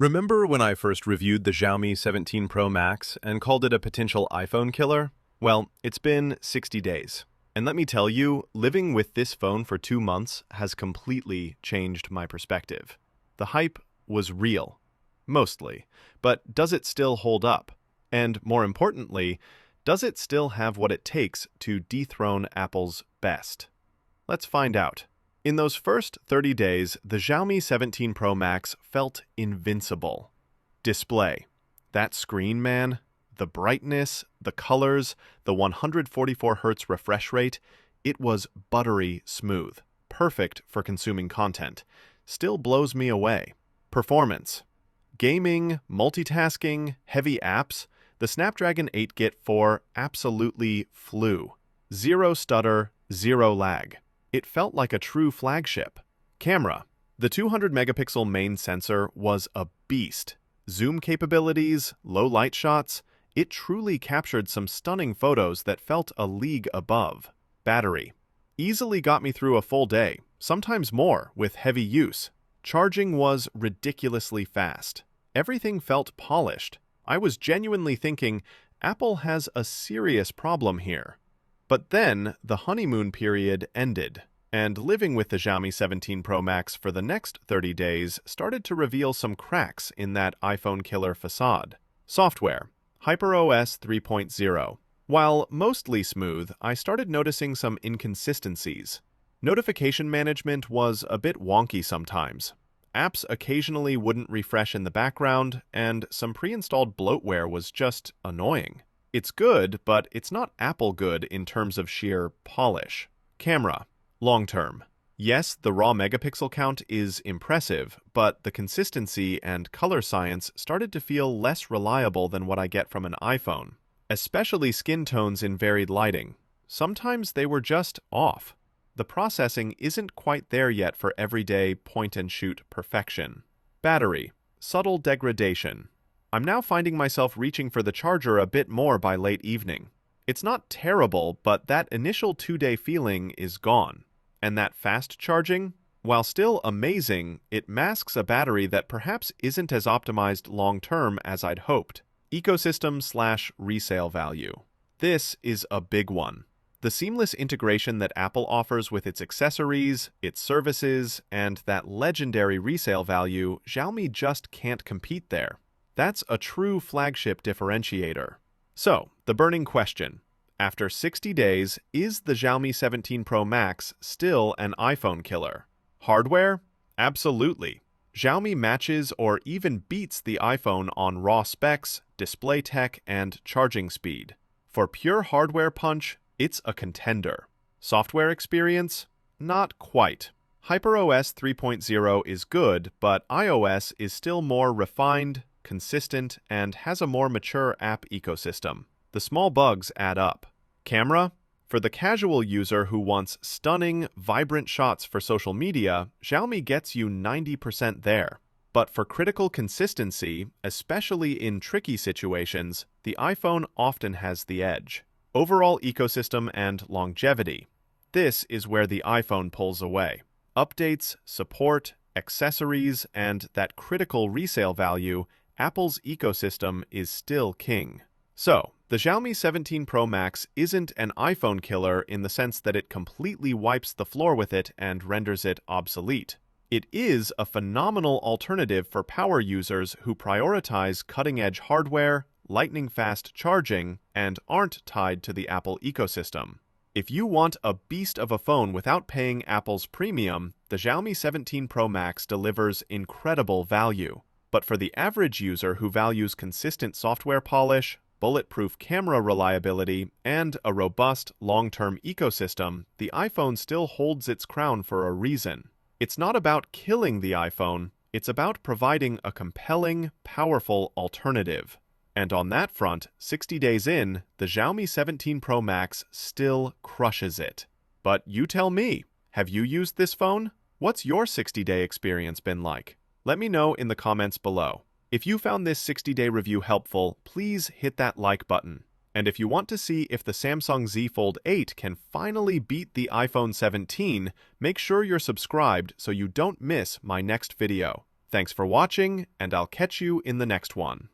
Remember when I first reviewed the Xiaomi 17 Pro Max and called it a potential iPhone killer? Well, it's been 60 days. And let me tell you, living with this phone for 2 months has completely changed my perspective. The hype was real. Mostly. But does it still hold up? And more importantly, does it still have what it takes to dethrone Apple's best? Let's find out. In those first 30 days, the Xiaomi 17 Pro Max felt invincible. Display. That screen, man. The brightness, the colors, the 144Hz refresh rate, it was buttery smooth. Perfect for consuming content. Still blows me away. Performance. Gaming, multitasking, heavy apps, the Snapdragon 8 Gen 4 absolutely flew. Zero stutter, zero lag. It felt like a true flagship. Camera. The 200-megapixel main sensor was a beast. Zoom capabilities, low light shots, it truly captured some stunning photos that felt a league above. Battery. Easily got me through a full day, sometimes more, with heavy use. Charging was ridiculously fast. Everything felt polished. I was genuinely thinking, Apple has a serious problem here. But then, the honeymoon period ended, and living with the Xiaomi 17 Pro Max for the next 30 days started to reveal some cracks in that iPhone killer facade. Software. HyperOS 3.0. While mostly smooth, I started noticing some inconsistencies. Notification management was a bit wonky sometimes. Apps occasionally wouldn't refresh in the background, and some pre-installed bloatware was just annoying. It's good, but it's not Apple good in terms of sheer polish. Camera. Long term. Yes, the raw megapixel count is impressive, but the consistency and color science started to feel less reliable than what I get from an iPhone, especially skin tones in varied lighting. Sometimes they were just off. The processing isn't quite there yet for everyday point-and-shoot perfection. Battery. Subtle degradation. I'm now finding myself reaching for the charger a bit more by late evening. It's not terrible, but that initial 2-day feeling is gone. And that fast charging? While still amazing, it masks a battery that perhaps isn't as optimized long-term as I'd hoped. Ecosystem/resale value. This is a big one. The seamless integration that Apple offers with its accessories, its services, and that legendary resale value, Xiaomi just can't compete there. That's a true flagship differentiator. So, the burning question. After 60 days, is the Xiaomi 17 Pro Max still an iPhone killer? Hardware? Absolutely. Xiaomi matches or even beats the iPhone on raw specs, display tech, and charging speed. For pure hardware punch, it's a contender. Software experience? Not quite. HyperOS 3.0 is good, but iOS is still more refined, consistent, and has a more mature app ecosystem. The small bugs add up. Camera? For the casual user who wants stunning, vibrant shots for social media, Xiaomi gets you 90% there. But for critical consistency, especially in tricky situations, the iPhone often has the edge. Overall ecosystem and longevity. This is where the iPhone pulls away. Updates, support, accessories, and that critical resale value, Apple's ecosystem is still king. So, the Xiaomi 17 Pro Max isn't an iPhone killer in the sense that it completely wipes the floor with it and renders it obsolete. It is a phenomenal alternative for power users who prioritize cutting-edge hardware, lightning-fast charging, and aren't tied to the Apple ecosystem. If you want a beast of a phone without paying Apple's premium, the Xiaomi 17 Pro Max delivers incredible value. But for the average user who values consistent software polish, bulletproof camera reliability, and a robust, long-term ecosystem, the iPhone still holds its crown for a reason. It's not about killing the iPhone, it's about providing a compelling, powerful alternative. And on that front, 60 days in, the Xiaomi 17 Pro Max still crushes it. But you tell me, have you used this phone? What's your 60-day experience been like? Let me know in the comments below. If you found this 60-day review helpful, please hit that like button. And if you want to see if the Samsung Z Fold 8 can finally beat the iPhone 17, make sure you're subscribed so you don't miss my next video. Thanks for watching, and I'll catch you in the next one.